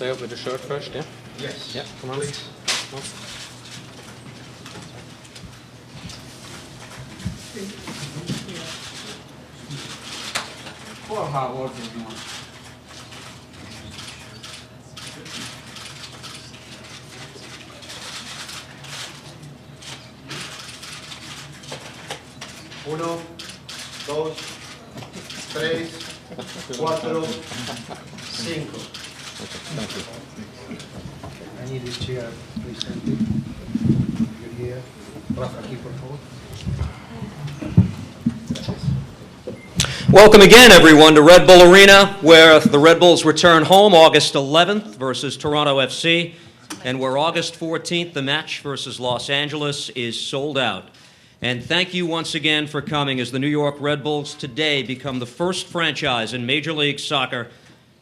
stay up with the shirt first, yeah? Yes. Yeah, come on. Please. Come on. Or how old is you want? Uno, dos, tres, cuatro, cinco. Okay, thank you. I need this chair, please. Thank you. You're here. Rafa, aquí, por favor. Welcome again, everyone, to Red Bull Arena, where the Red Bulls return home August 11th versus Toronto FC, and where August 14th, the match versus Los Angeles, is sold out. And thank you once again for coming as the New York Red Bulls today become the first franchise in Major League Soccer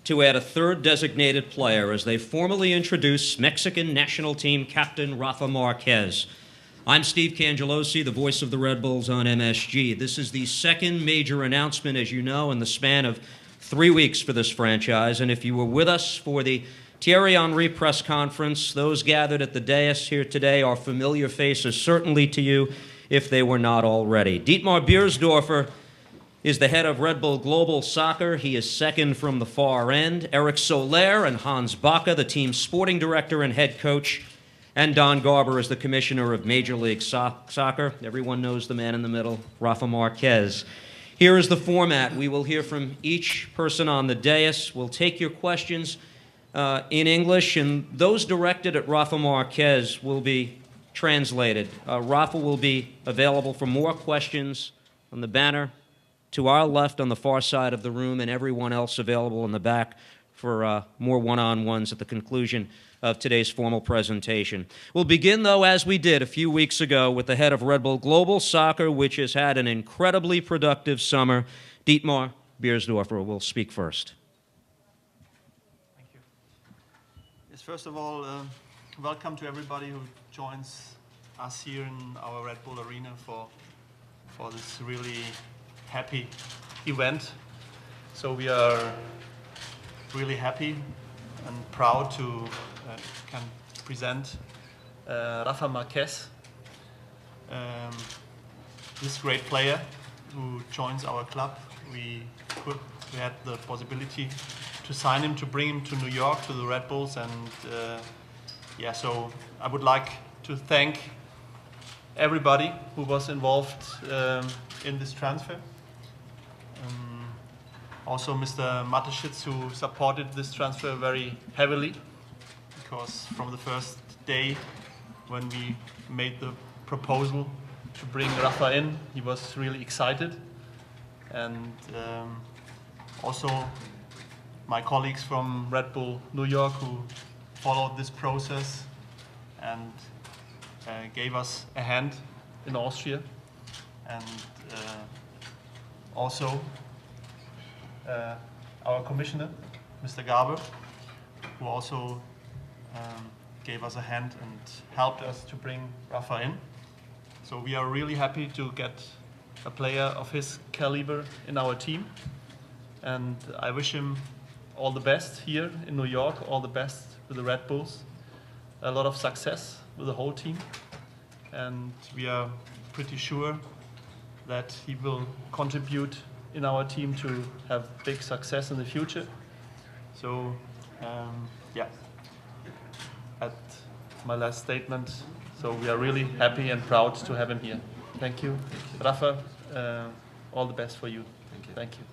to add a third designated player as they formally introduce Mexican national team captain Rafa Marquez. I'm Steve Cangelosi, the voice of the Red Bulls on MSG. This is the second major announcement, as you know, in the span of 3 weeks for this franchise. And if you were with us for the Thierry Henry press conference, those gathered at the dais here today are familiar faces, certainly to you, if they were not already. Dietmar Biersdorfer is the head of Red Bull Global Soccer. He is second from the far end. Eric Soler and Hans Baca, the team's sporting director and head coach. And Don Garber is the commissioner of Major League Soccer. Everyone knows the man in the middle, Rafa Marquez. Here is the format. We will hear from each person on the dais. We'll take your questions in English, and those directed at Rafa Marquez will be translated. Rafa will be available for more questions on the banner to our left on the far side of the room, and everyone else available in the back for more one-on-ones at the conclusion of today's formal presentation. We'll begin, though, as we did a few weeks ago, with the head of Red Bull Global Soccer, which has had an incredibly productive summer. Dietmar Biersdorfer will speak first. Thank you. Yes, first of all, welcome to everybody who joins us here in our Red Bull Arena for this really happy event. So we are really happy and proud to can present Rafa Marquez, this great player who joins our club. We had the possibility to sign him, to bring him to New York, to the Red Bulls, and so I would like to thank everybody who was involved in this transfer. Also Mr. Mateschitz, who supported this transfer very heavily, because from the first day when we made the proposal to bring Rafa in, he was really excited. And also my colleagues from Red Bull New York, who followed this process and gave us a hand in Austria. And also our commissioner, Mr. Garber, who also gave us a hand and helped us to bring Rafa in. So we are really happy to get a player of his caliber in our team. And I wish him all the best here in New York, all the best with the Red Bulls, a lot of success with the whole team. And we are pretty sure that he will contribute in our team to have big success in the future. So, at my last statement, so we are really happy and proud to have him here. Thank you. Rafa, all the best for you. Thank you.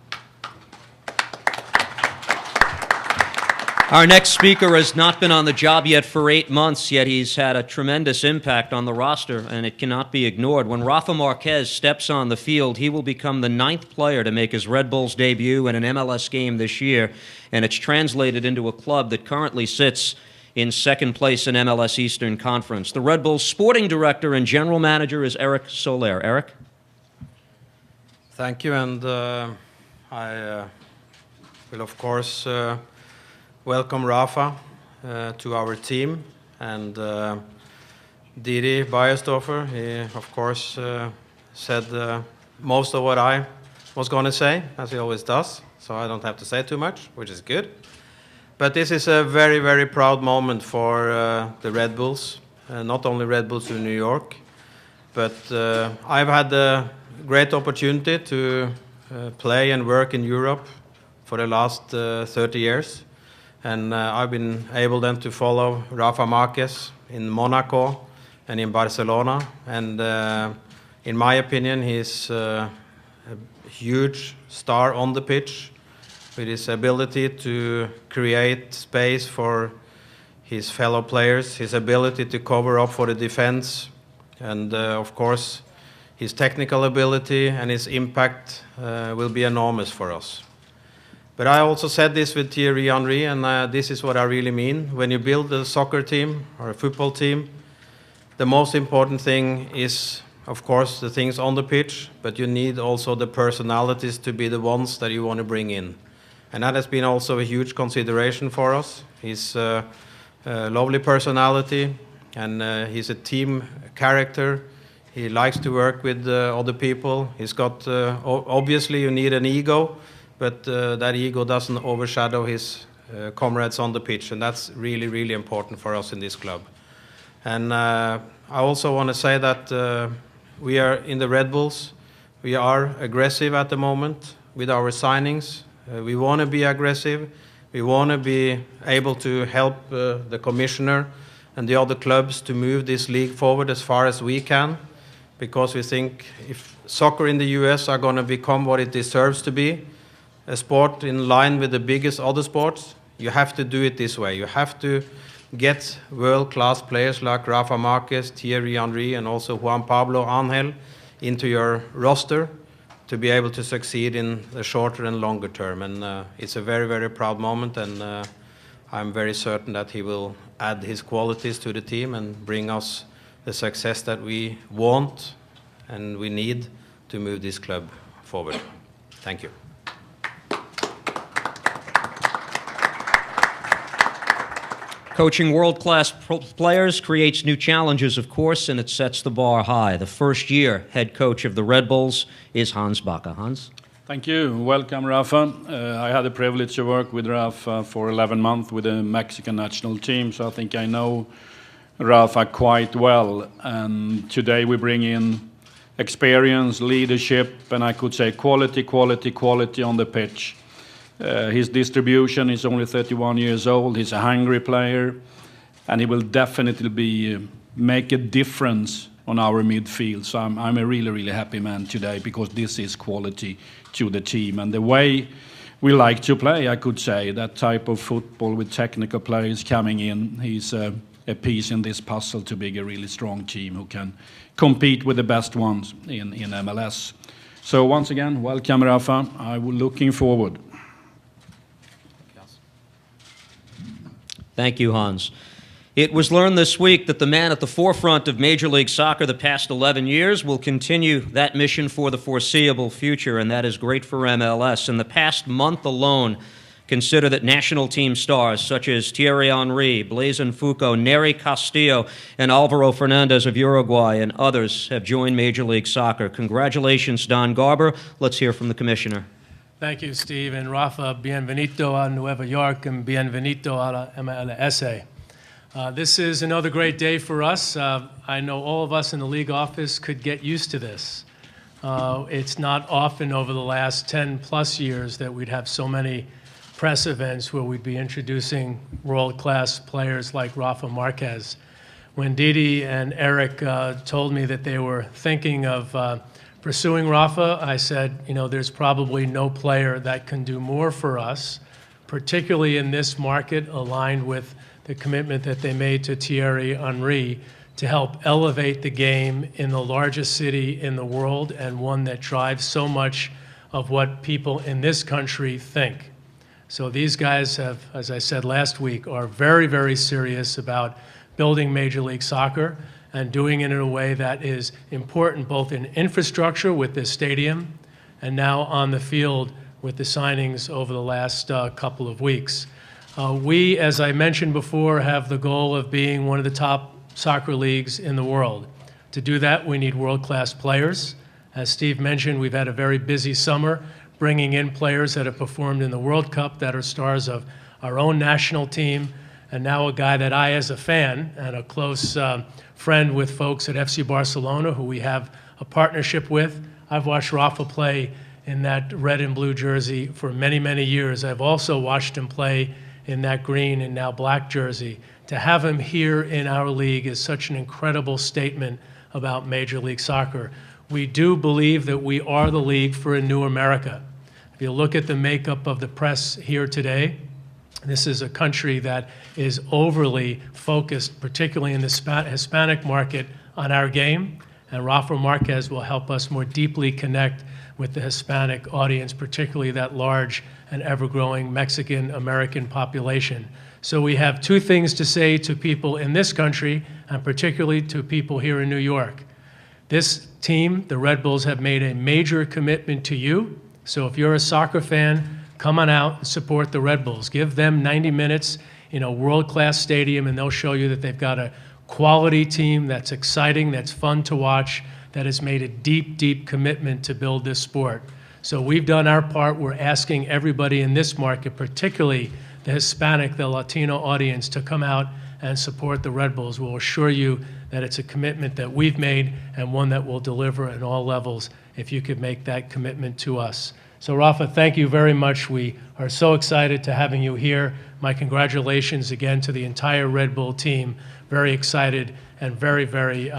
Our next speaker has not been on the job yet for 8 months, yet he's had a tremendous impact on the roster, and it cannot be ignored. When Rafa Marquez steps on the field, he will become the 9th player to make his Red Bulls debut in an MLS game this year, and it's translated into a club that currently sits in second place in MLS Eastern Conference. The Red Bulls sporting director and general manager is Eric Soler. Eric? Thank you, and I will, of course, welcome Rafa to our team, and Didi Biersdorfer, he of course said most of what I was going to say, as he always does, so I don't have to say too much, which is good. But this is a very, very proud moment for the Red Bulls, not only Red Bulls in New York, but I've had the great opportunity to play and work in Europe for the last 30 years. And I've been able then to follow Rafael Marquez in Monaco and in Barcelona. And in my opinion, he's a huge star on the pitch, with his ability to create space for his fellow players, his ability to cover up for the defense, and of course, his technical ability and his impact will be enormous for us. But I also said this with Thierry Henry, and this is what I really mean. When you build a soccer team or a football team, the most important thing is, of course, the things on the pitch, but you need also the personalities to be the ones that you want to bring in. And that has been also a huge consideration for us. He's a lovely personality, and he's a team character. He likes to work with other people. He's got, obviously you need an ego, but that ego doesn't overshadow his comrades on the pitch, and that's really, really important for us in this club. And I also want to say that we are in the Red Bulls. We are aggressive at the moment with our signings. We want to be aggressive. We want to be able to help the commissioner and the other clubs to move this league forward as far as we can, because we think if soccer in the US are going to become what it deserves to be, a sport in line with the biggest other sports, you have to do it this way. You have to get world-class players like Rafa Marquez, Thierry Henry, and also Juan Pablo Angel into your roster to be able to succeed in the shorter and longer term. And it's a very, very proud moment, and I'm very certain that he will add his qualities to the team and bring us the success that we want and we need to move this club forward. Thank you. Coaching world-class players creates new challenges, of course, and it sets the bar high. The first-year head coach of the Red Bulls is Hans Backe. Hans? Thank you. Welcome, Rafa. I had the privilege to work with Rafa for 11 months with the Mexican national team, so I think I know Rafa quite well. And today we bring in experience, leadership, and I could say quality on the pitch. His distribution is only 31 years old. He's a hungry player, and he will definitely make a difference on our midfield. So I'm a really, really happy man today, because this is quality to the team. And the way we like to play, I could say, that type of football with technical players coming in, he's a piece in this puzzle to be a really strong team who can compete with the best ones in MLS. So once again, welcome, Rafa. I'm looking forward. Thank you, Hans. It was learned this week that the man at the forefront of Major League Soccer the past 11 years will continue that mission for the foreseeable future, and that is great for MLS. In the past month alone, consider that national team stars such as Thierry Henry, Blazon Foucault, Nery Castillo, and Alvaro Fernandez of Uruguay, and others have joined Major League Soccer. Congratulations, Don Garber. Let's hear from the commissioner. Thank you, Steve. And Rafa, bienvenido a Nueva York and bienvenido a la MLS. This is another great day for us. I know all of us in the league office could get used to this. It's not often over the last 10-plus years that we'd have so many press events where we'd be introducing world-class players like Rafa Marquez. When Didi and Eric told me that they were thinking of pursuing Rafa, I said, you know, there's probably no player that can do more for us, particularly in this market, aligned with the commitment that they made to Thierry Henry to help elevate the game in the largest city in the world, and one that drives so much of what people in this country think. So these guys have, as I said last week, are very, very serious about building Major League Soccer and doing it in a way that is important both in infrastructure with this stadium and now on the field with the signings over the last couple of weeks. We, as I mentioned before, have the goal of being one of the top soccer leagues in the world. To do that, we need world-class players. As Steve mentioned, we've had a very busy summer bringing in players that have performed in the World Cup that are stars of our own national team, and now a guy that I, as a fan and a close friend with folks at FC Barcelona, who we have a partnership with. I've watched Rafa play in that red and blue jersey for many, many years. I've also watched him play in that green and now black jersey. To have him here in our league is such an incredible statement about Major League Soccer. We do believe that we are the league for a new America. If you look at the makeup of the press here today, this is a country that is overly focused, particularly in the Hispanic market, on our game, and Rafael Marquez will help us more deeply connect with the Hispanic audience, particularly that large and ever-growing Mexican-American population. So we have two things to say to people in this country, and particularly to people here in New York. This team, the Red Bulls, have made a major commitment to you. So if you're a soccer fan, come on out and support the Red Bulls. Give them 90 minutes in a world-class stadium, and they'll show you that they've got a quality team that's exciting, that's fun to watch, that has made a deep, deep commitment to build this sport. So we've done our part. We're asking everybody in this market, particularly the Hispanic, the Latino audience, to come out and support the Red Bulls. We'll assure you that it's a commitment that we've made and one that will deliver at all levels if you could make that commitment to us. So Rafa, thank you very much. We are so excited to having you here. My congratulations again to the entire Red Bull team. Very excited and very, very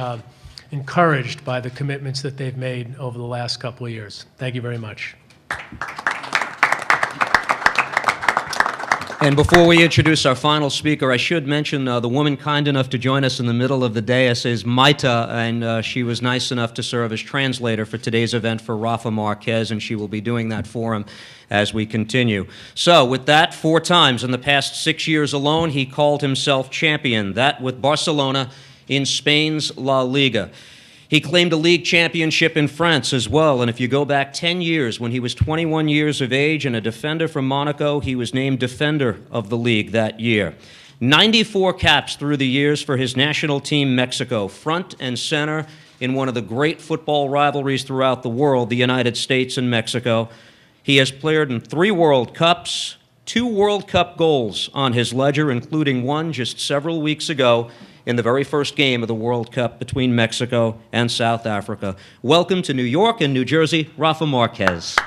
encouraged by the commitments that they've made over the last couple of years. Thank you very much. And before we introduce our final speaker, I should mention the woman kind enough to join us in the middle of the dais is Maita, and she was nice enough to serve as translator for today's event for Rafa Marquez, and she will be doing that for him as we continue. So with that, 4 times in the past 6 years alone, he called himself champion, that with Barcelona in Spain's La Liga. He claimed a league championship in France as well, and if you go back 10 years, when he was 21 years of age and a defender from Monaco, he was named defender of the league that year. 94 caps through the years for his national team, Mexico, front and center in one of the great football rivalries throughout the world, the United States and Mexico. He has played in 3 World Cups, 2 World Cup goals on his ledger, including one just several weeks ago in the very first game of the World Cup between Mexico and South Africa. Welcome to New York and New Jersey, Rafa Marquez.